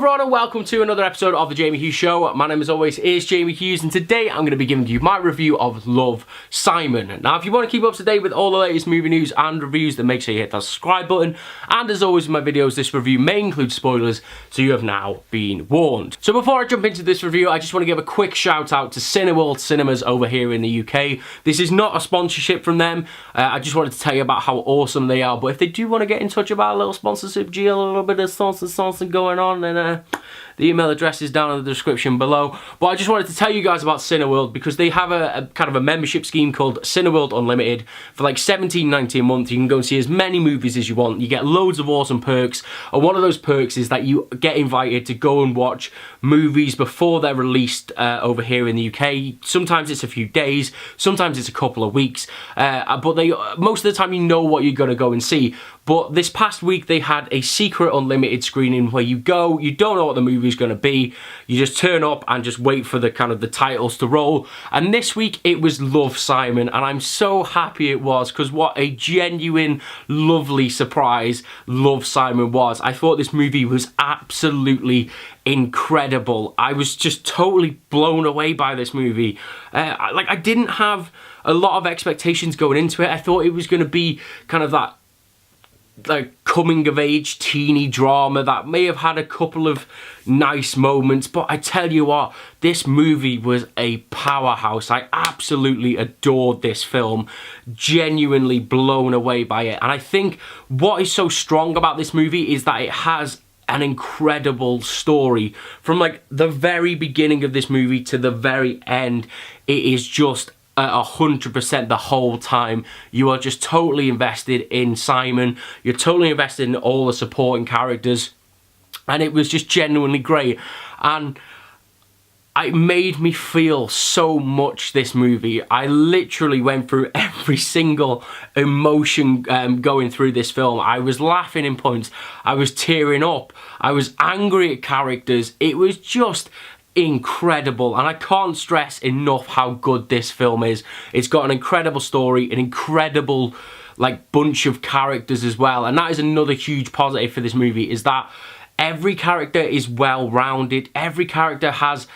everyone and welcome to another episode of The Jamie Hughes Show. My name as always is Jamie Hughes and today I'm going to be giving you my review of Love, Simon. Now if you want to keep up to date with all the latest movie news and reviews, then make sure you hit that subscribe button. And as always in my videos, this review may include spoilers, so you have now been warned. So before I jump into this review, I just want to give a quick shout out to Cineworld cinemas over here in the UK. This is not a sponsorship from them. I just wanted to tell you about how awesome they are, but if they do want to get in touch about a little sponsorship deal, a little bit of something going on, then the email address is down in the description below. But I just wanted to tell you guys about Cineworld because they have a kind of a membership scheme called Cineworld Unlimited. For like $17.90 a month, you can go and see as many movies as you want. You get loads of awesome perks, and one of those perks is that you get invited to go and watch movies before they're released over here in the UK. Sometimes it's a few days, sometimes it's a couple of weeks, but they most of the time you know what you're going to go and see. But this past week they had a secret unlimited screening where you go, you don't know what the movie's going to be, you just turn up and just wait for the kind of the titles to roll. And this week it was Love, Simon, and I'm so happy it was because what a genuine lovely surprise Love, Simon was. I thought this movie was absolutely incredible. I was just totally blown away by this movie. I didn't have a lot of expectations going into it. I thought it was going to be kind of that like coming of age teeny drama that may have had a couple of nice moments, but I tell you what, this movie was a powerhouse. I absolutely adored this film, genuinely blown away by it. And I think what is so strong about this movie is that it has an incredible story. From like the very beginning of this movie to the very end, it is just 100% the whole time. You are just totally invested in Simon. You're totally invested in all the supporting characters, and it was just genuinely great. And it made me feel so much, this movie. I literally went through every single emotion going through this film. I was laughing in points, I was tearing up, I was angry at characters. It was just incredible, and I can't stress enough how good this film is. It's got an incredible story, an incredible like bunch of characters as well, and that is another huge positive for this movie, is that every character is well rounded. Every character has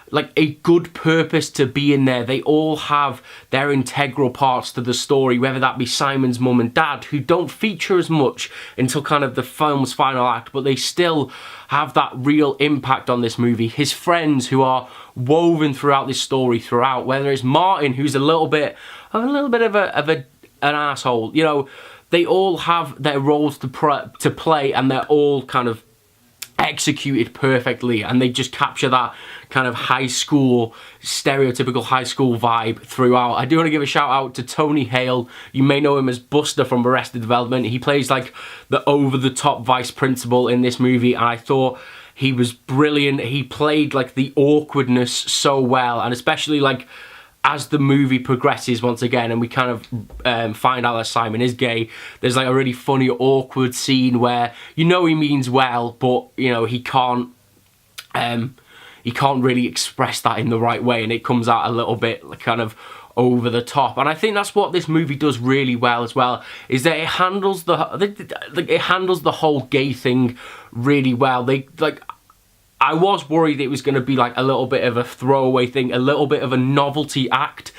like a good purpose to be in there. They all have their integral parts to the story, whether that be Simon's mum and dad, who don't feature as much until kind of the film's final act, but they still have that real impact on this movie. His friends, who are woven throughout this story throughout, whether it's Martin, who's a little bit of an asshole, you know, they all have their roles to play, and they're all kind of executed perfectly, and they just capture that kind of high school, stereotypical high school vibe throughout. I do want to give a shout out to Tony Hale. You may know him as Buster from Arrested Development. He plays like the over-the-top vice principal in this movie, and I thought he was brilliant. He played like the awkwardness so well, and especially like as the movie progresses once again and we kind of find out that Simon is gay, there's like a really funny awkward scene where you know he means well, but you know he can't really express that in the right way, and it comes out a little bit like kind of over the top. And I think that's what this movie does really well as well, is that it handles the whole gay thing really well. I was worried it was going to be like a little bit of a throwaway thing, a little bit of a novelty act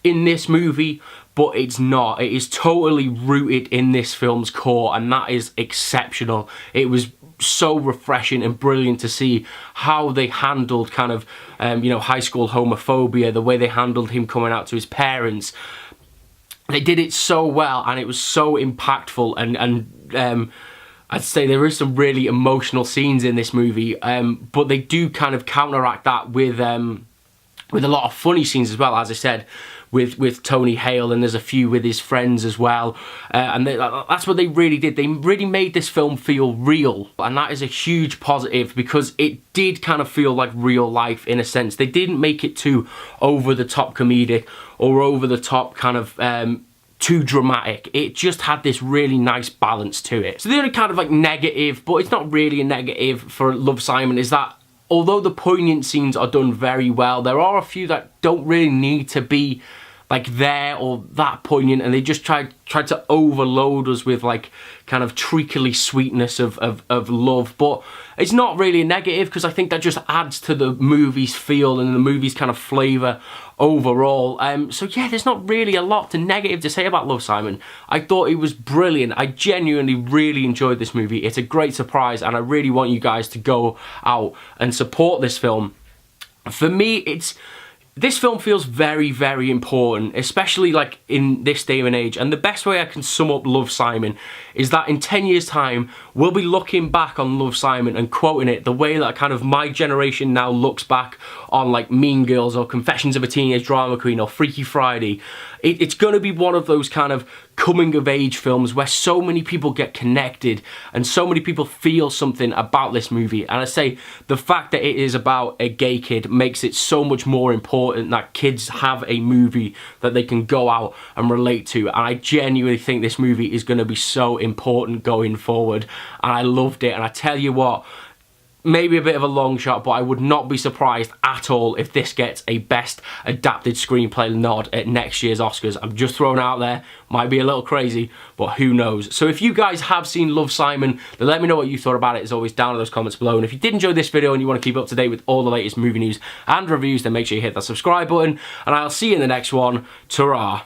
in this movie, but it's not. It is totally rooted in this film's core, and that is exceptional. It was so refreshing and brilliant to see how they handled kind of, you know, high school homophobia, the way they handled him coming out to his parents. They did it so well, and it was so impactful, and I'd say there is some really emotional scenes in this movie, but they do kind of counteract that with a lot of funny scenes as well, as I said, with Tony Hale, and there's a few with his friends as well, and that's what they really did. They really made this film feel real, and that is a huge positive because it did kind of feel like real life in a sense. They didn't make it too over-the-top comedic or over-the-top kind of too dramatic. It just had this really nice balance to it. So the only kind of like negative, but it's not really a negative for Love, Simon, is that although the poignant scenes are done very well, there are a few that don't really need to be like there or that poignant, and they just tried to overload us with like kind of treacly sweetness of love. But it's not really a negative, because I think that just adds to the movie's feel and the movie's kind of flavour overall. So yeah, there's not really a lot negative to say about Love, Simon. I thought it was brilliant. I genuinely really enjoyed this movie. It's a great surprise, and I really want you guys to go out and support this film. For me, this film feels very, very important, especially like in this day and age. And the best way I can sum up Love, Simon is that in 10 years' time, we'll be looking back on Love, Simon and quoting it the way that kind of my generation now looks back on like Mean Girls or Confessions of a Teenage Drama Queen or Freaky Friday. It's going to be one of those kind of coming of age films where so many people get connected and so many people feel something about this movie. And I say the fact that it is about a gay kid makes it so much more important that kids have a movie that they can go out and relate to. And I genuinely think this movie is going to be so important going forward, and I loved it. And I tell you what, maybe a bit of a long shot, but I would not be surprised at all if this gets a Best Adapted Screenplay nod at next year's Oscars. I'm just throwing it out there. Might be a little crazy, but who knows. So if you guys have seen Love, Simon, then let me know what you thought about it, as always, down in those comments below. And if you did enjoy this video and you want to keep up to date with all the latest movie news and reviews, then make sure you hit that subscribe button, and I'll see you in the next one. Ta-ra.